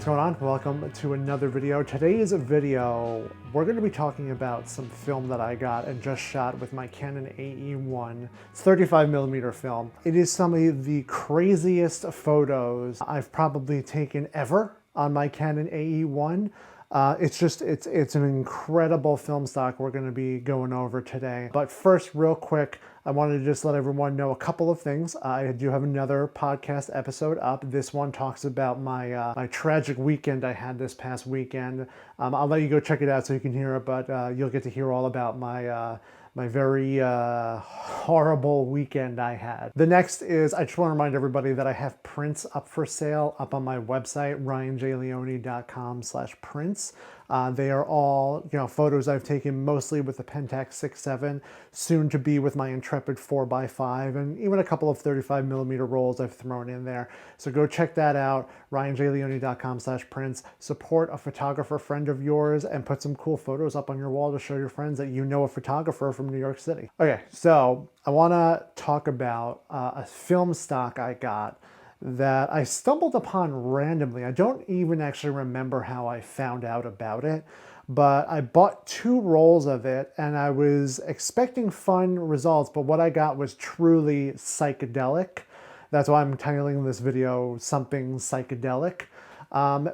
what's going on? Welcome to another video. Today's video, we're going to be talking about some film that I got and just shot with my Canon AE1. It's 35mm film. It is some of the craziest photos I've probably taken ever on my Canon AE1. It's an incredible film stock we're going to be going over today. But first, real quick, I wanted to just let everyone know a couple of things. I do have another podcast episode up. This one talks about my my tragic weekend I had this past weekend. I'll let you go check it out so you can hear it, but you'll get to hear all about my my very horrible weekend I had. The next is, I just want to remind everybody that I have prints up for sale up on my website, ryanjleone.com/prints. They are all, photos I've taken mostly with the Pentax 6.7, soon to be with my Intrepid 4x5, and even a couple of 35mm rolls I've thrown in there. So go check that out, ryanjleone.com/prints. Support a photographer friend of yours and put some cool photos up on your wall to show your friends that you know a photographer from New York City. Okay, so I want to talk about a film stock I got that I stumbled upon randomly. I don't even actually remember how I found out about it, but I bought 2 rolls of it and I was expecting fun results, but what I got was truly psychedelic. That's why I'm titling this video something psychedelic.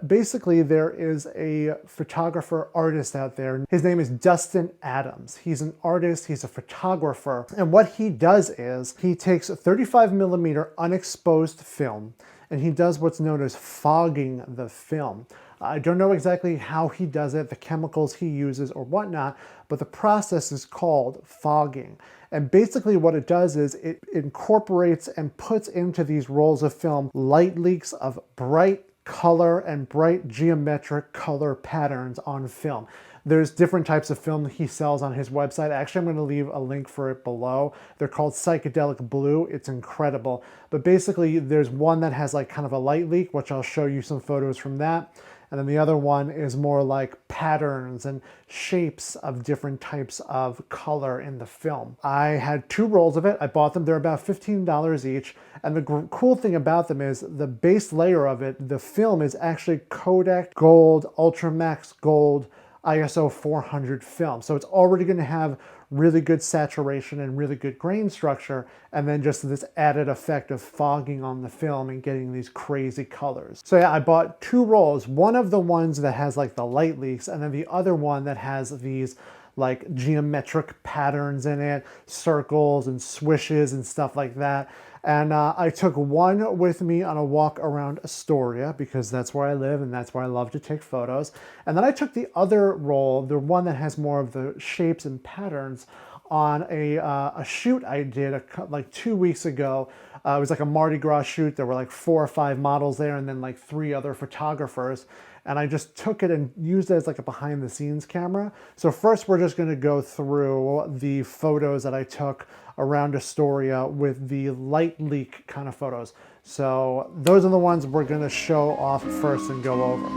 Basically, there is a photographer artist out there. His name is Dustin Adams. He's an artist, he's a photographer. And what he does is he takes a 35mm unexposed film and he does what's known as fogging the film. I don't know exactly how he does it, the chemicals he uses or whatnot, but the process is called fogging. And basically what it does is it incorporates and puts into these rolls of film light leaks of bright color and bright geometric color patterns on film. There's different types of film he sells on his website. Actually, I'm going to leave a link for it below. They're called Psychedelic Blue. It's incredible. But basically, there's one that has like kind of a light leak, which I'll show you some photos from that. And then the other one is more like patterns and shapes of different types of color in the film. I had 2 rolls of it. I bought them. They're about $15 each. And the cool thing about them is the base layer of it, the film is actually Kodak Gold, Ultramax Gold, ISO 400 film. So it's already going to have really good saturation and really good grain structure, and then just this added effect of fogging on the film and getting these crazy colors. So yeah, I bought 2 rolls, one of the ones that has like the light leaks, and then the other one that has these like geometric patterns in it, circles and swishes and stuff like that. And I took one with me on a walk around Astoria because that's where I live and that's where I love to take photos. And then I took the other roll, the one that has more of the shapes and patterns, on a shoot I did like 2 weeks ago. It was like a Mardi Gras shoot. There were like 4 or 5 models there and then like 3 other photographers. And I just took it and used it as like a behind the scenes camera. So first we're just gonna go through the photos that I took around Astoria with the light leak kind of photos. So those are the ones we're gonna show off first and go over.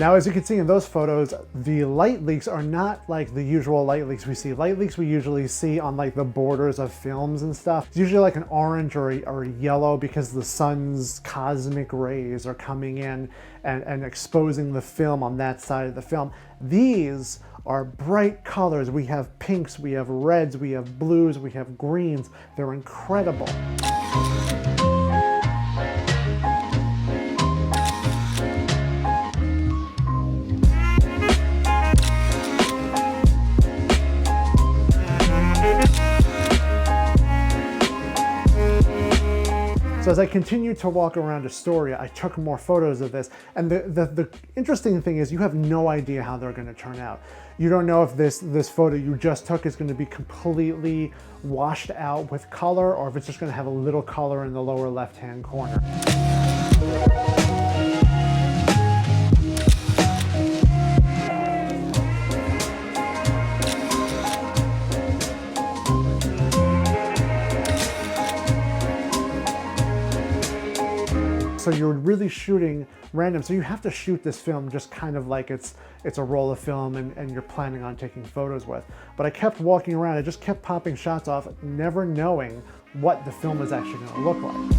Now, as you can see in those photos, the light leaks are not like the usual light leaks we see. Light leaks we usually see on like the borders of films and stuff. It's usually like an orange or a yellow because the sun's cosmic rays are coming in and exposing the film on that side of the film. These are bright colors. We have pinks, we have reds, we have blues, we have greens. They're incredible. So So as I continued to walk around Astoria, I took more photos of this. And the interesting thing is you have no idea how they're going to turn out. You don't know if this photo you just took is going to be completely washed out with color, or if it's just going to have a little color in the lower left-hand corner. So you're really shooting random. So you have to shoot this film just kind of like it's a roll of film and you're planning on taking photos with. But I kept walking around, I just kept popping shots off, never knowing what the film was actually going to look like.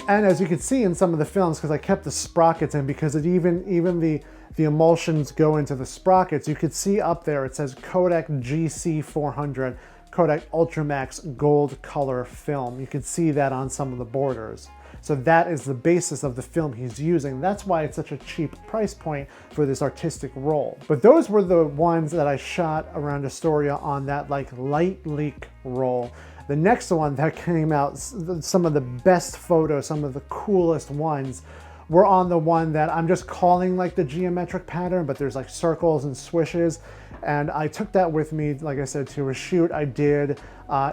And as you can see in some of the films, because I kept the sprockets in, because even the emulsions go into the sprockets, you could see up there it says Kodak GC400, Kodak Ultramax Gold Color Film. You can see that on some of the borders. So that is the basis of the film he's using. That's why it's such a cheap price point for this artistic roll. But those were the ones that I shot around Astoria on that like light leak roll. The next one that came out, some of the best photos, some of the coolest ones, were on the one that I'm just calling like the geometric pattern, but there's like circles and swishes. And I took that with me, like I said, to a shoot I did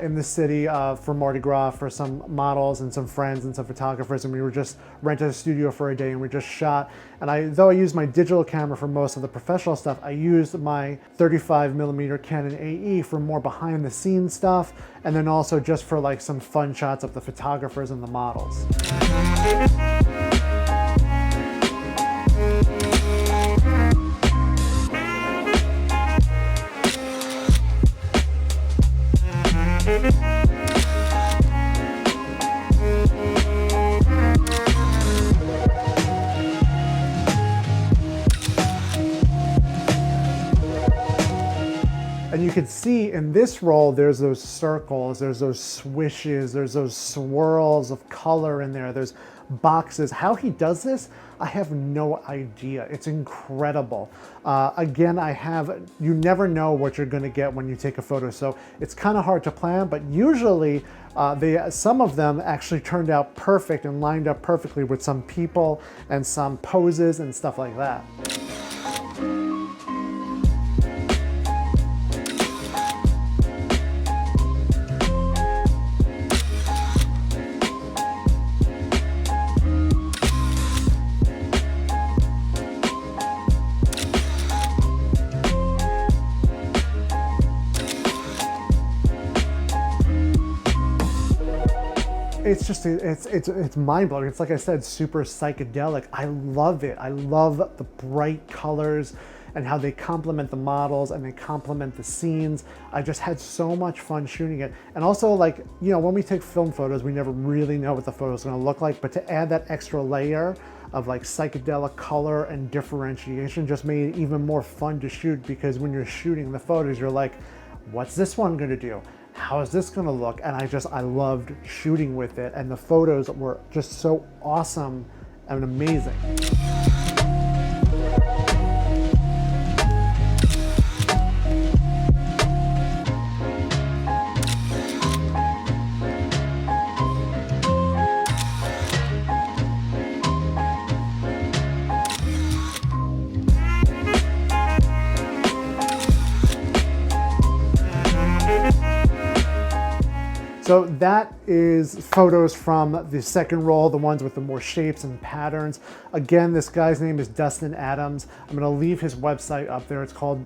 in the city for Mardi Gras for some models and some friends and some photographers, and we were just rented a studio for a day and we just shot. And though I used my digital camera for most of the professional stuff, I used my 35mm Canon AE for more behind the scenes stuff, and then also just for like some fun shots of the photographers and the models. And you can see in this roll, there's those circles, there's those swishes, there's those swirls of color in there, there's boxes. How he does this, I have no idea. It's incredible. Again, you never know what you're gonna get when you take a photo, so it's kind of hard to plan, but usually some of them actually turned out perfect and lined up perfectly with some people and some poses and stuff like that. It's just, it's mind-blowing. It's like I said, super psychedelic. I love it. I love the bright colors and how they complement the models and they complement the scenes. I just had so much fun shooting it. And also, like, you know, when we take film photos, we never really know what the photo's gonna look like, but to add that extra layer of like psychedelic color and differentiation just made it even more fun to shoot, because when you're shooting the photos, you're like, what's this one gonna do? How is this gonna look? And I loved shooting with it, and the photos were just so awesome and amazing. So that is photos from the second roll, the ones with the more shapes and patterns. Again, this guy's name is Dustin Adams. I'm gonna leave his website up there. It's called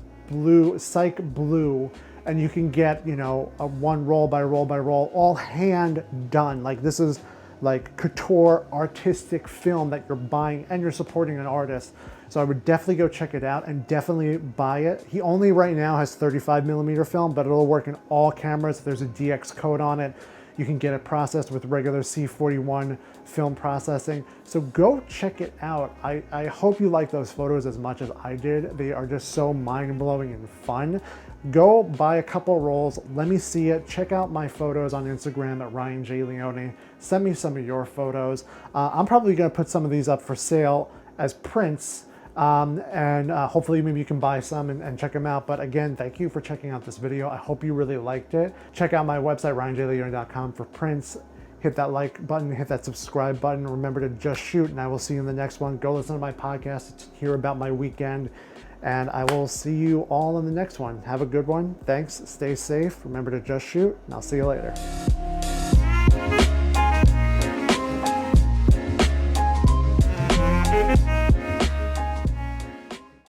Psych Blue, and you can get, you know, a one roll by roll by roll, all hand done. Like, this is like couture artistic film that you're buying, and you're supporting an artist. So I would definitely go check it out and definitely buy it. He only right now has 35mm film, but it'll work in all cameras. There's a DX code on it. You can get it processed with regular C41 film processing. So go check it out. I hope you like those photos as much as I did. They are just so mind-blowing and fun. Go buy a couple rolls, let me see it. Check out my photos on Instagram at Ryan J. Leone. Send me some of your photos. I'm probably gonna put some of these up for sale as prints, and hopefully maybe you can buy some and check them out. But again, thank you for checking out this video. I hope you really liked it. Check out my website, ryanjleone.com, for prints. Hit that like button, hit that subscribe button. Remember to just shoot, and I will see you in the next one. Go listen to my podcast to hear about my weekend, and I will see you all in the next one. Have a good one. Thanks. Stay safe. Remember to just shoot, and I'll see you later.